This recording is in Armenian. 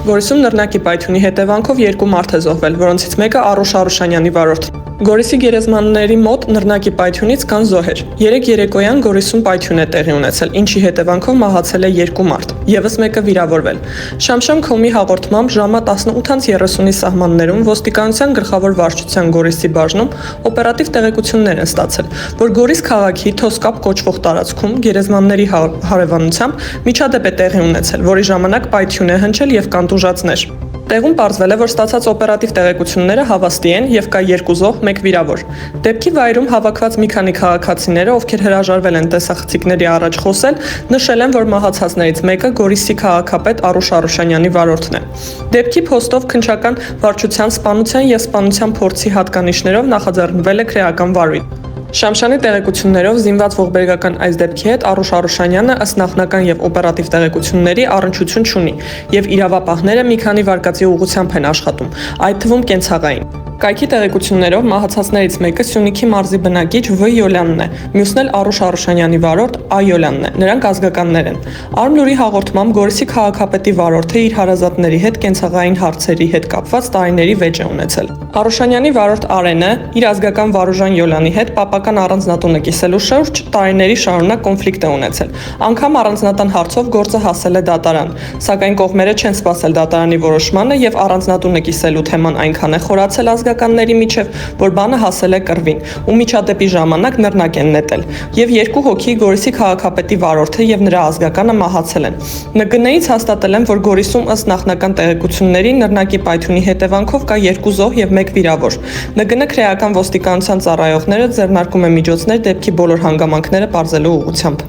Գորիսում նռնակի պայթյունի հետևանքով երկու մարդ է զոհվել, որոնցից մեկը Արուշ Արուշանյանի վարորդն է։ Գորիսի գերեզմանների մոտ նռնակի պայթյունից կան զոհեր։ Երեկ երեկոյան Գորիսում պայթյուն է տեղի ունեցել, ինչի հետևանքով մահացել է երկու մարդ, ևս մեկը վիրավորվել։ Շամշամ.com-ի հաղորդմամբ ժամը 18:30-ի սահմաններում ոստիկանության գլխավոր վարչության Գորիսի բաժնում օպերատիվ տեղեկություններ են ստացել, որ Գորիս քաղաքի Թոսկապ կոչվող տարածքում գերեզմանների հարևանությամբ միջադեպ է տեղի ունեցել, որի ժամանակ պայթյուն է հնչել եւ կան տուժածներ։ Տեղում պարզվել է, որ ստացած օպերատիվ տեղեկությունները հավաստի են եւ կա երկու զոհ, մեկ վիրավոր։ Դեպքի վայրում հավաքված մի քանի քաղաքացիները, ովքեր հրաժարվել են տեսախցիկների առաջ խոսել, նշել են, որ մահացածներից մեկը Գորիսի քաղաքապետ Արուշ Արուշանյանի վարորդն է։ Դեպքի փոստով քննչական վարչության սպանության եւ սպանության փորձի հատկանիշներով նախաձեռնվել է քրեական վարույթ։ Շամշանի տեղեկություններով զինված ողբերգական այս դեպքի հետ Արուշ Արուշանյանը ըստ նախնական եւ օպերատիվ տեղեկությունների առնչություն չունի եւ իրավապահները մի քանի վարկածի ուղղությամբ են աշխատում, այդ թվում կենցաղային։ Կայքի տեղեկություններով մահացածներից մեկը Սյունիքի մարզի բնակիչ V. Յոլյանն է, մյուսն էլ Արուշ Արուշանյանի վարորդ A. Յոլյանն է, նրանք ազգականներ են։ Արմլուրի հաղորդմամբ Գորիսի քաղաքապետի վարորդը իր հարազատների հետ կենցաղային հարցերի հետ կապված տարիների վեճ է ունեցել։ Արուշանյանի վարորդ Արենը իր ազգական Վարուժան Յոլյանի հետ պապական առանձնատունը կիսելու շուրջ տարիների շարունակ կոնֆլիկտ է ունեցել։ Անգամ առանձնատան հարցով գործը հասել է դատարան, սակայն կողմերը չեն սպասել դատարանի որոշմանը եւ առանձնատունը կիսելու թեման այնքան է խորացել ազգականների միջև, որ բանը հասել է կռվին, ու միջադեպի ժամանակ նռնակ են նետել, եւ երկու հոգի Գորիսի քաղաքապետի վարորդը եւ նրա ազգականը մահացել են։ ՆԳՆ-ից հաստատել են, որ Գորիսում ըստ նախնական տեղեկությունների նռնակի պայթյունի հետևանքով կա երկու զոհ եւ մեկ վիրավոր։ ՆԳՆ քրեական ոստիկանության ծառայողները ձեռնարկում են միջոցներ դեպքի բոլոր հանգամանքները պարզելու ուղղությամբ։